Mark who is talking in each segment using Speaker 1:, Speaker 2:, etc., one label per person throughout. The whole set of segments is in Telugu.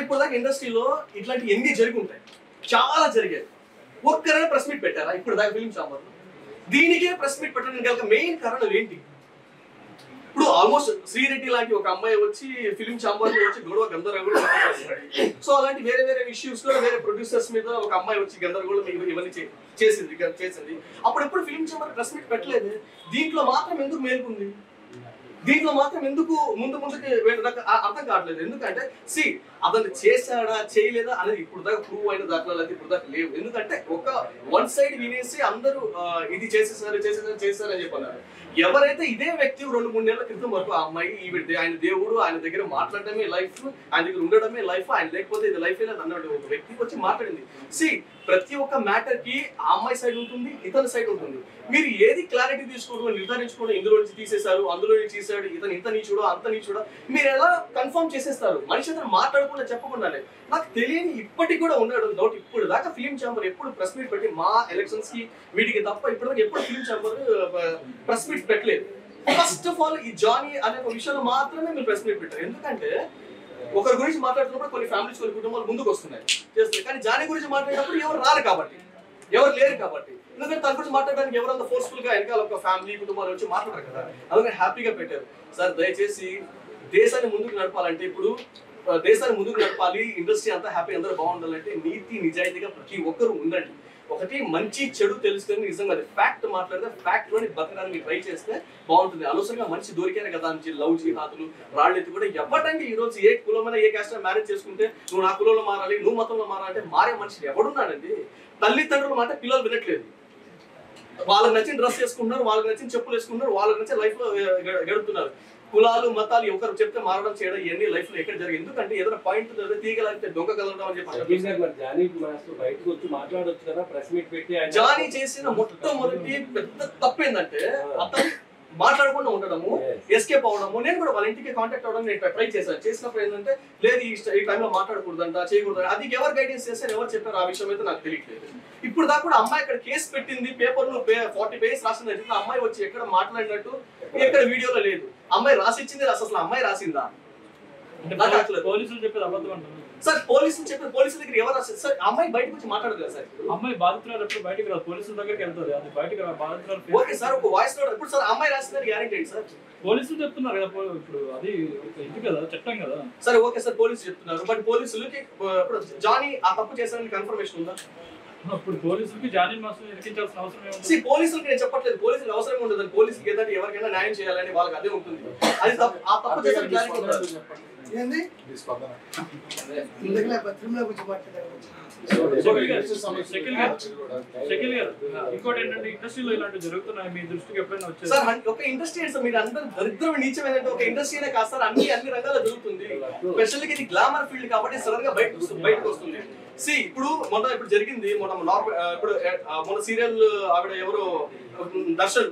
Speaker 1: ఇప్పుడు దాకా ఇండస్ట్రీలో ఇట్లాంటి ఎన్ని జరిగి ఉంటాయి, చాలా జరిగాయి. ఒక్కరైనా ప్రెస్ మీట్ పెట్టారా ఇప్పుడు దాకా ఫిలిం ఛాంబర్లో? దీనికే ప్రెస్ మీట్ పెట్టడానికి గల మెయిన్ కారణం ఏంటి? ఇప్పుడు ఆల్మోస్ట్ శ్రీరెడ్డి లాంటి ఒక అమ్మాయి వచ్చి ఫిలిం ఛాంబర్ లో వచ్చి గొడవ గందరగోళం. సో అలాంటి వేరే వేరే ఇష్యూస్ కూడా వేరే ప్రొడ్యూసర్స్ మీద ఒక అమ్మాయి వచ్చి గందరగోళం ఇవన్నీ చేసింది. అప్పుడు ఎప్పుడు ఫిలిం ఛాంబర్ ప్రెస్ మీట్ పెట్టలేదు. దీంట్లో మాత్రం ఎందుకు మేలుకుంది? దీంట్లో మాత్రం ఎందుకు ముందుకి నాకు అర్థం కావట్లేదు. ఎందుకంటే అతను చేశాడా చేయలేదా అనేది ఇప్పుడు దాకా ప్రూవ్ అయిన దాఖలాలు అయితే ఇప్పుడు దాకా లేవు. ఎందుకంటే ఒక వన్ సైడ్ వినేసి అందరూ ఇది చేసేసారు అని చెప్పన్నారు. ఎవరైతే ఇదే వ్యక్తి 2-3 నెలల క్రితం వరకు ఆ అమ్మాయి ఆయన దేవుడు, ఆయన దగ్గర మాట్లాడటమే లైఫ్, ఆయన దగ్గర ఉండడమే లైఫ్, ఆయన లేకపోతే ఇది లైఫ్ అన్నాడు ఒక వ్యక్తికి వచ్చి మాట్లాడింది. ప్రతి ఒక్క మ్యాటర్ కి ఆ అమ్మాయి సైడ్ ఉంటుంది, ఇతని సైడ్ ఉంటుంది. మీరు ఏది క్లారిటీ తీసుకోవడం నిర్ధారించుకోవడం, ఇందులో నుంచి తీసేశారు, అందులో నుంచి తీసాడు, ఇతను ఇంత నీచుడో అంత నీచుడో మీరు ఎలా కన్ఫర్మ్ చేసేస్తారు? మనిషి అతను మాట్లాడకుండా చెప్పకుండానే. నాకు తెలియని ఇప్పటికి కూడా ఉన్నాడు డౌట్. ఇప్పుడు దాకా ఫిలిం ఛాంబర్ ఎప్పుడు ప్రెస్ మీట్ పెట్టి మా ఎలక్షన్స్ కి వీటికి తప్ప ఇప్పటిదాకా ఎప్పుడు ఫిలిం ఛాంబర్ ప్రెస్ మీట్ పెట్టలేదు. ఫస్ట్ ఆఫ్ ఆల్ ఈ జానీ అనే ఒక విషయంలో మాత్రమే మీరు ప్రెస్ మీట్ పెట్టారు. ఎందుకంటే ఒకరి గురించి మాట్లాడుతున్నప్పుడు కొన్ని ఫ్యామిలీస్, కొన్ని కుటుంబాలు ముందుకు వస్తున్నాయి చేస్తారు. కానీ జానీ గురించి మాట్లాడేటప్పుడు ఎవరు రారు కాబట్టి, ఎవరు లేరు కాబట్టి. ఎందుకంటే తన గురించి మాట్లాడడానికి ఎవరంత ఫోర్స్ఫుల్ గా వెనకాల ఒక ఫ్యామిలీ కుటుంబాలు వచ్చి మాట్లాడరు కదా. అందుకని హ్యాపీగా పెట్టారు. సార్ దయచేసి దేశాన్ని ముందుకు నడపాలంటే, ఇప్పుడు దేశాన్ని ముందుకు నడపాలి, ఇండస్ట్రీ అంతా హ్యాపీ, అందరూ బాగుండాలంటే నీతి నిజాయితీగా ప్రతి ఒక్కరు ఉండండి. ఒకటి మంచి చెడు తెలుసుకొని నిజంగా అది ఫ్యాక్ట్ మాట్లాడితే ఫ్యాక్ట్ లోని బతకడానికి ట్రై చేస్తే బాగుంటుంది. అనవసరంగా మనిషి దొరికారు కదా అని లవ్ జిహాదులు రాళ్ళెత్తి కూడా ఎవరంటే ఈ రోజు ఏ కులమైన ఏ క్యాస్ట్ మ్యారేజ్ చేసుకుంటే నువ్వు నా కులంలో మారాలి, నువ్వు మతంలో మారాలంటే మారే మనిషి ఎవడున్నాడండి? తల్లిదండ్రుల మాట పిల్లలు వినట్లేదు. వాళ్ళకి నచ్చిన డ్రెస్ వేసుకుంటున్నారు, వాళ్ళకి నచ్చిన చెప్పులు వేసుకుంటున్నారు, వాళ్ళకి నచ్చిన లైఫ్ లో గడుపుతున్నారు. కులాలు మతాలు ఒకరు చెప్తే మారడం చేయడం ఇవన్నీ లైఫ్ లో ఎక్కడ జరిగింది? ఎందుకంటే ఏదైనా పాయింట్ తీగలిగితే దొంగ కలవడం అని చెప్పి జానీ చేసిన మొట్టమొదటి పెద్ద తప్పు ఏంటంటే అతను మాట్లాడకుండా ఉండడము, ఎస్కేప్ అవడము. నేను కూడా వాళ్ళ ఇంటికి కాంటాక్ట్ అవ్వడం నేను ట్రై చేసినప్పుడు ఏంటంటే లేదు ఈ టైంలో మాట్లాడకూడదంట, చేయకూడదు. అది ఎవరు గైడెన్స్ చేస్తారు, ఎవరు చెప్పారు ఆ విషయం అయితే నాకు తెలియట్లేదు. ఇప్పుడు దాకా కూడా అమ్మాయి ఇక్కడ కేసు పెట్టింది, పేపర్లు 40 పేజెస్ రాసింది. అమ్మాయి వచ్చి ఎక్కడ మాట్లాడినట్టు ఎక్కడ వీడియోలో లేదు. అమ్మాయి రాసిచ్చింది అసలు అమ్మాయి రాసిందా?
Speaker 2: పోలీసులు చెప్పేది అబద్ధం అంటారు
Speaker 1: సార్. పోలీసులు చెప్పిన పోలీసుల దగ్గర ఎవరు రాశారు సార్? అమ్మాయి బయటకు వచ్చి మాట్లాడదు కదా సార్.
Speaker 2: అమ్మాయి బాధితురాలు ఎప్పుడు బయటకు రాదు, పోలీసుల దగ్గరికి వెళ్తుంది. అది బయటకు బాధితురాలు
Speaker 1: ఓకే సార్, ఒక వాయిస్ నోట్. ఇప్పుడు సార్ అమ్మాయి రాసిందని గ్యారెంటీ ఏంటి సార్?
Speaker 2: పోలీసులు చెప్తున్నారు కదా, ఇప్పుడు అది ఇది కదా, చట్టం కదా.
Speaker 1: సరే ఓకే సార్, పోలీసులు చెప్తున్నారు. బట్ పోలీసులకి జానీ ఆ తప్పు చేశారని కన్ఫర్మేషన్ ఉందా?
Speaker 2: అప్పుడు పోలీసులకి జానీ మాస్టర్ ఎక్కించాల్సిన అవసరం ఏముంది?
Speaker 1: పోలీసులకి నేను చెప్పట్లేదు, పోలీసులకు అవసరం ఉండదు. పోలీసులకి ఏదంటే ఎవరికైనా న్యాయం చేయాలని వాళ్ళకి అదే ఉంటుంది. అది ఆ తప్పు చేసిన క్లారిటీ ఉండాలి.
Speaker 2: ఇంకోటి ఏంటంటే ఇండస్ట్రీలో ఇలాంటివి జరుగుతున్నాయి, మీ దృష్టికి ఎప్పుడైనా వచ్చాయి
Speaker 1: సార్? ఒక ఇండస్ట్రీ అంటే మీరు అందరూ దరిద్రం నీచం ఏంటంటే ఒక ఇండస్ట్రీనే కాదు సార్, అన్ని రంగాల్లో జరుగుతుంది. స్పెషల్గా ఇది గ్లామర్ ఫీల్డ్ కాబట్టి సడన్ గా బయటకు వస్తుంది. ఇప్పుడు జరిగింది మొన్న సీరియల్ ఆవిడ ఎవరో దర్శన్,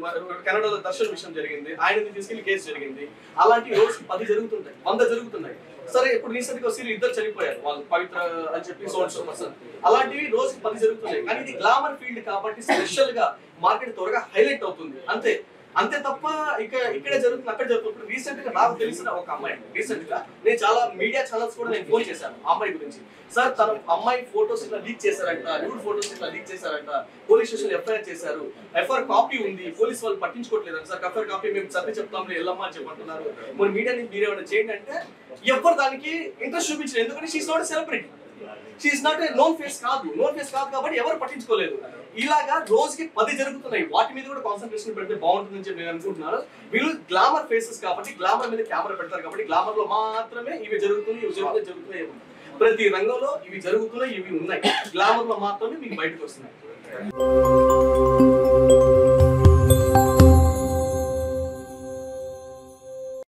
Speaker 1: కెనడాలో దర్శన్ విషయం జరిగింది. ఆయన తీసుకెళ్లి కేసు జరిగింది. అలాంటి రోజు 10 జరుగుతుంటాయి, 100 జరుగుతున్నాయి. సరే ఇప్పుడు రీసెంట్ గా సీరియల్ 2 చనిపోయారు వాళ్ళు, పవిత్ర అని చెప్పి పర్సన్. అలాంటివి రోజు 10 జరుగుతున్నాయి. కానీ ఇది గ్లామర్ ఫీల్డ్ కాబట్టి స్పెషల్ గా మార్కెట్ త్వరగా హైలైట్ అవుతుంది అంతే తప్ప ఇక్కడే జరుగుతుంది అక్కడ జరుగుతుంది. రీసెంట్ గా నాకు తెలిసిన ఒక అమ్మాయి, రీసెంట్ గా నేను చాలా మీడియా ఛానల్స్ కూడా నేను ఫోన్ చేశాను ఆ అమ్మాయి గురించి. సార్ తన అమ్మాయి ఫోటోస్ ఇట్లా లీక్ చేశారంట, న్యూడ్ ఫోటోస్ ఇట్లా లీక్ చేశారంట, పోలీస్ స్టేషన్ ఎఫ్ఐఆర్ చేశారు, ఎఫ్ఐఆర్ కాపీ ఉంది, పోలీస్ వాళ్ళు పట్టించుకోవట్లేదు సార్. ఎఫ్ఐఆర్ కాపీ మేము సర్ది చెప్తాం వెళ్ళమ్మా అని చెప్పంటున్నారు. మన మీడియాని మీరేమైనా చేయండి అంటే ఎవరు దానికి ఇంట్రెస్ట్ చూపించలేదు. ఎందుకంటే she's not a celebrity, she's not a known face కాదు కాబట్టి ఎవరు పట్టించుకోలేదు. ఇలాగా రోజుకి 10 జరుగుతున్నాయి. వాటి మీద కూడా కాన్సన్ట్రేషన్ పెడితే బాగుంటుందని చెప్పి నేను అనుకుంటున్నాను. వీళ్ళు గ్లామర్ ఫేసెస్ కాబట్టి గ్లామర్ మీద కెమెరా పెడతారు కాబట్టి గ్లామర్ లో మాత్రమే ఇవి జరుగుతున్నాయి. ప్రతి రంగంలో ఇవి జరుగుతున్నాయి, ఇవి ఉన్నాయి. గ్లామర్ లో మాత్రమే మీకు బయటకు వస్తున్నాయి.